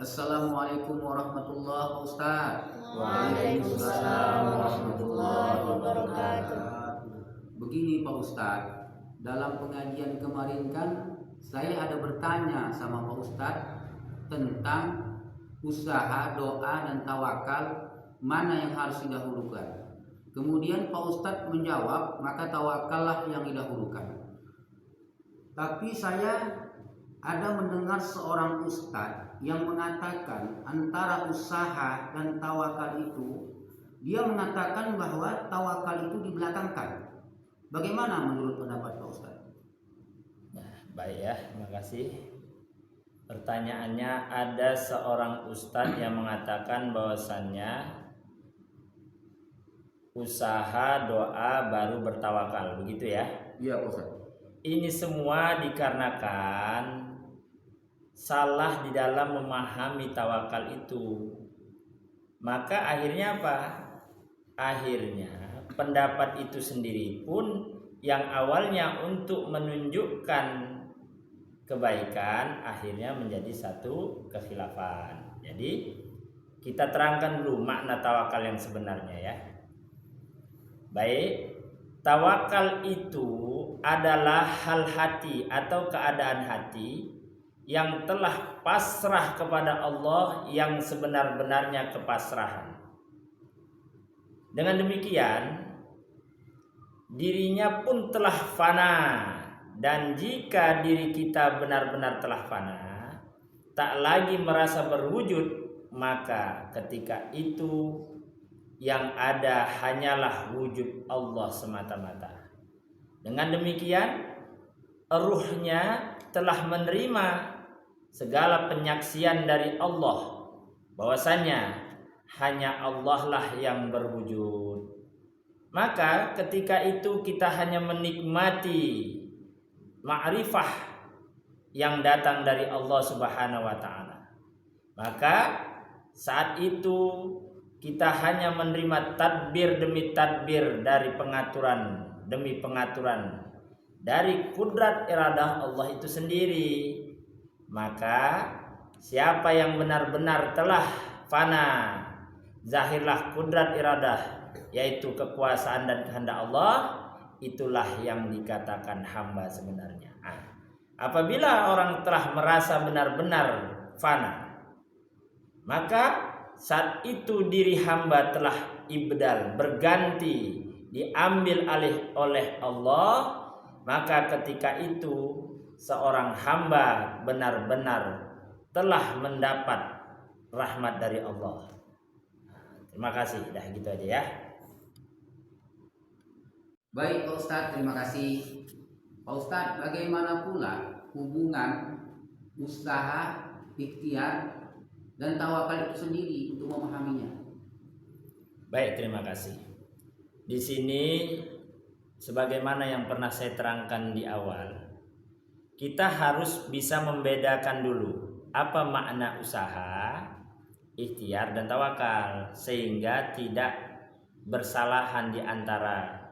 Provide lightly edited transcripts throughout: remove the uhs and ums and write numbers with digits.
Assalamualaikum warahmatullahi wabarakatuh, Ustaz. Waalaikumsalam warahmatullahi wabarakatuh. Begini Pak Ustaz, dalam pengajian kemarin kan saya ada bertanya sama Pak Ustaz tentang usaha, doa, dan tawakal, mana yang harus didahulukan. Kemudian Pak Ustaz menjawab, maka tawakallah yang didahulukan. Tapi saya ada mendengar seorang ustadz yang mengatakan antara usaha dan tawakal itu, dia mengatakan bahwa tawakal itu dibelakangkan. Bagaimana menurut pendapat Pak Ustadz? Nah, baik ya, terima kasih. Pertanyaannya, ada seorang ustadz yang mengatakan bahwasannya usaha, doa, baru bertawakal, begitu ya? Iya Pak Ustadz. Ini semua dikarenakan salah di dalam memahami tawakal itu. Maka akhirnya apa? Akhirnya pendapat itu sendiri pun yang awalnya untuk menunjukkan kebaikan akhirnya menjadi satu kekhilafan. Jadi kita terangkan dulu makna tawakal yang sebenarnya ya. Baik, tawakal itu adalah hal hati atau keadaan hati yang telah pasrah kepada Allah yang sebenar-benarnya kepasrahan. Dengan demikian, dirinya pun telah fana, dan jika diri kita benar-benar telah fana, tak lagi merasa berwujud, maka ketika itu yang ada hanyalah wujud Allah semata-mata. Dengan demikian, ruhnya telah menerima segala penyaksian dari Allah bahwasanya hanya Allah lah yang berwujud. Maka ketika itu kita hanya menikmati ma'rifah yang datang dari Allah Subhanahu wa taala. Maka saat itu kita hanya menerima tadbir demi tadbir dari pengaturan demi pengaturan dari kudrat iradah Allah itu sendiri. Maka siapa yang benar-benar telah fana, zahirlah kudrat iradah, yaitu kekuasaan dan kehendak Allah, itulah yang dikatakan hamba sebenarnya. Apabila orang telah merasa benar-benar fana, maka saat itu diri hamba telah ibdal, berganti, diambil alih oleh Allah. Maka ketika itu seorang hamba benar-benar telah mendapat rahmat dari Allah. Terima kasih, dah gitu aja ya. Baik Pak Ustadz, terima kasih. Pak Ustadz, bagaimana pula hubungan usaha, ikhtiar, dan tawakal itu sendiri untuk memahaminya? Baik, terima kasih. Di sini sebagaimana yang pernah saya terangkan di awal, kita harus bisa membedakan dulu apa makna usaha, ikhtiar, dan tawakal, sehingga tidak bersalahan di antara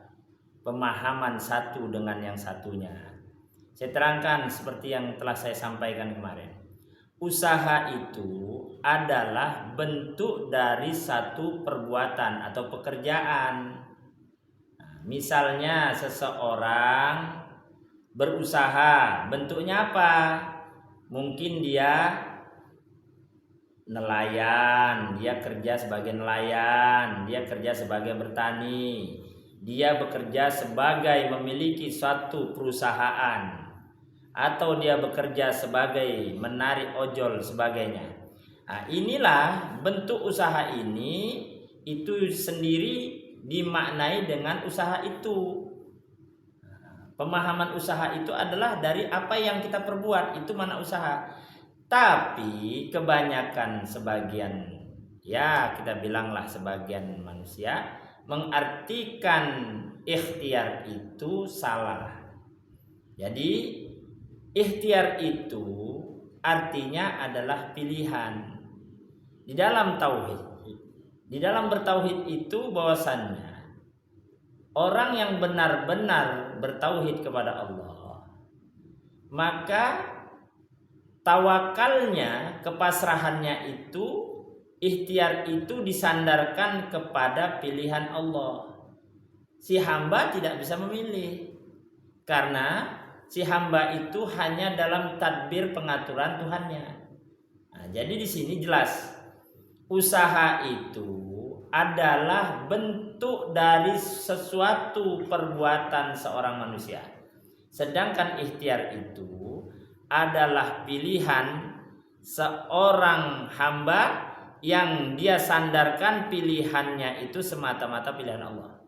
pemahaman satu dengan yang satunya. Saya terangkan seperti yang telah saya sampaikan kemarin. Usaha itu adalah bentuk dari satu perbuatan atau pekerjaan. Misalnya seseorang berusaha, bentuknya apa? Mungkin dia nelayan, dia kerja sebagai nelayan, dia kerja sebagai bertani, dia bekerja sebagai memiliki suatu perusahaan, atau dia bekerja sebagai menarik ojol sebagainya. Nah, inilah bentuk usaha ini, itu sendiri dimaknai dengan usaha itu. Pemahaman usaha itu adalah dari apa yang kita perbuat, itu mana usaha. Tapi kebanyakan sebagian, ya kita bilanglah sebagian manusia, mengartikan ikhtiar itu salah. Jadi ikhtiar itu artinya adalah pilihan. Di dalam tauhid, di dalam bertauhid itu bahwasannya orang yang benar-benar bertauhid kepada Allah, maka tawakalnya, kepasrahannya itu, ikhtiar itu disandarkan kepada pilihan Allah. Si hamba tidak bisa memilih karena si hamba itu hanya dalam tadbir pengaturan Tuhannya. Nah, jadi di sini jelas usaha itu adalah bentuk dari sesuatu perbuatan seorang manusia. Sedangkan ikhtiar itu adalah pilihan seorang hamba yang dia sandarkan pilihannya itu semata-mata pilihan Allah.